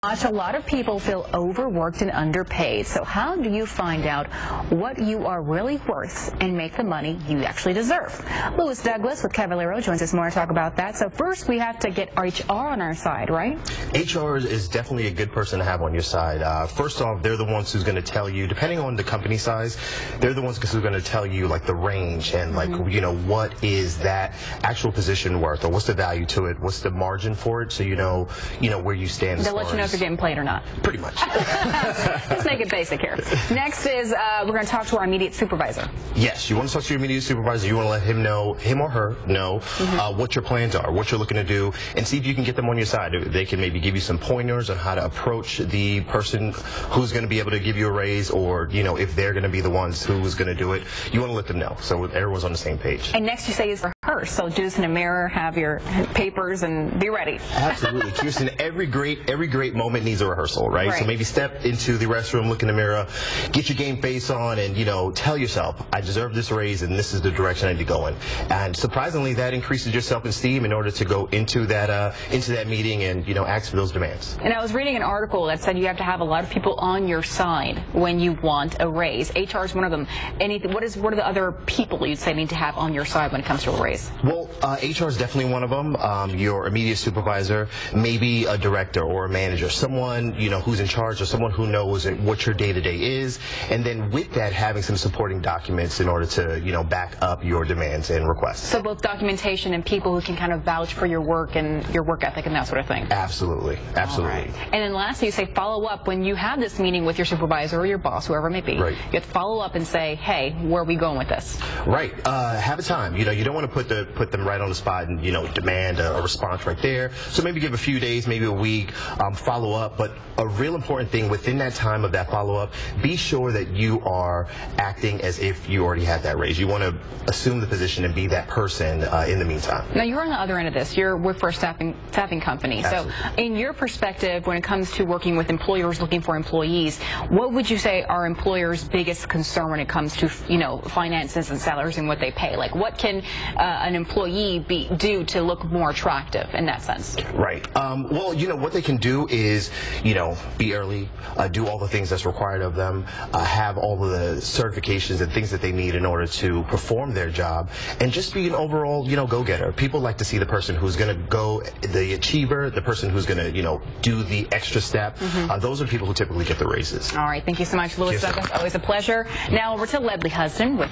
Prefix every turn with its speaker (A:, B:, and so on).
A: A lot of people feel overworked and underpaid. So how do you find out what you are really worth and make the money you actually deserve? Louis Douglas with Kavaliro joins us more to talk about that. So first we have to get HR on our side, right?
B: HR is definitely a good person to have on your side. First off, they're the ones who's going to tell you, depending on the company size, they're the ones who's going to tell you like the range and like, you know, what is that actual position worth, or what's the value to it, what's the margin for it, so you know where you stand.
A: They'll let you know if you're getting played or not.
B: Pretty much.
A: Let's make it basic here. Next is we're going to talk to our immediate supervisor.
B: Yes, you want to talk to your immediate supervisor. You want to let him or her know what your plans are, what you're looking to do, and see if you can get them on your side. They can maybe give you some pointers on how to approach the person who's going to be able to give you a raise, or if they're going to be the ones who's going to do it. You want to let them know so everyone's on the same page.
A: And next you say is rehearse. So do this in a mirror, have your papers, and be ready.
B: Absolutely, Kirsten. Every great moment needs a rehearsal, right? So maybe step into the restroom, look in the mirror, get your game face on, and tell yourself, I deserve this raise, and this is the direction I need to go in. And surprisingly, that increases your self-esteem in order to go into that meeting and ask for those demands.
A: And I was reading an article that said you have to have a lot of people on your side when you want a raise. HR is one of them. What are the other people you'd say need to have on your side when it comes to a raise?
B: Well, HR is definitely one of them. Your immediate supervisor, maybe a director or a manager, someone who's in charge, or someone who knows what your day-to-day is, and then with that, having some supporting documents in order to back up your demands and requests.
A: So both documentation and people who can kind of vouch for your work and your work ethic and that sort of thing.
B: Absolutely, absolutely.
A: All right. And then lastly, you say follow up when you have this meeting with your supervisor or your boss, whoever it may be.
B: Right.
A: You have to follow up and say, hey, where are we going with this?
B: Right. Have a time. You don't want to put them right on the spot and demand a response right there. So maybe give a few days, maybe a week, follow up. But a real important thing within that time of that follow up, be sure that you are acting as if you already had that raise. You want to assume the position and be that person in the meantime.
A: Now you're on the other end of this. You're for a staffing company.
B: Absolutely.
A: So in your perspective, when it comes to working with employers looking for employees, what would you say are employers' biggest concern when it comes to finances and salaries and what they pay? Like what can an employee do to look more attractive in that sense?
B: Right. Well, what they can do is be early, do all the things that's required of them, have all of the certifications and things that they need in order to perform their job, and just be an overall go-getter. People like to see the person who's going to go, the achiever, the person who's going to do the extra step. Those are people who typically get the raises.
A: All right. Thank you so much, Louis Douglas. Always a pleasure. Now over to Leslie Hudson with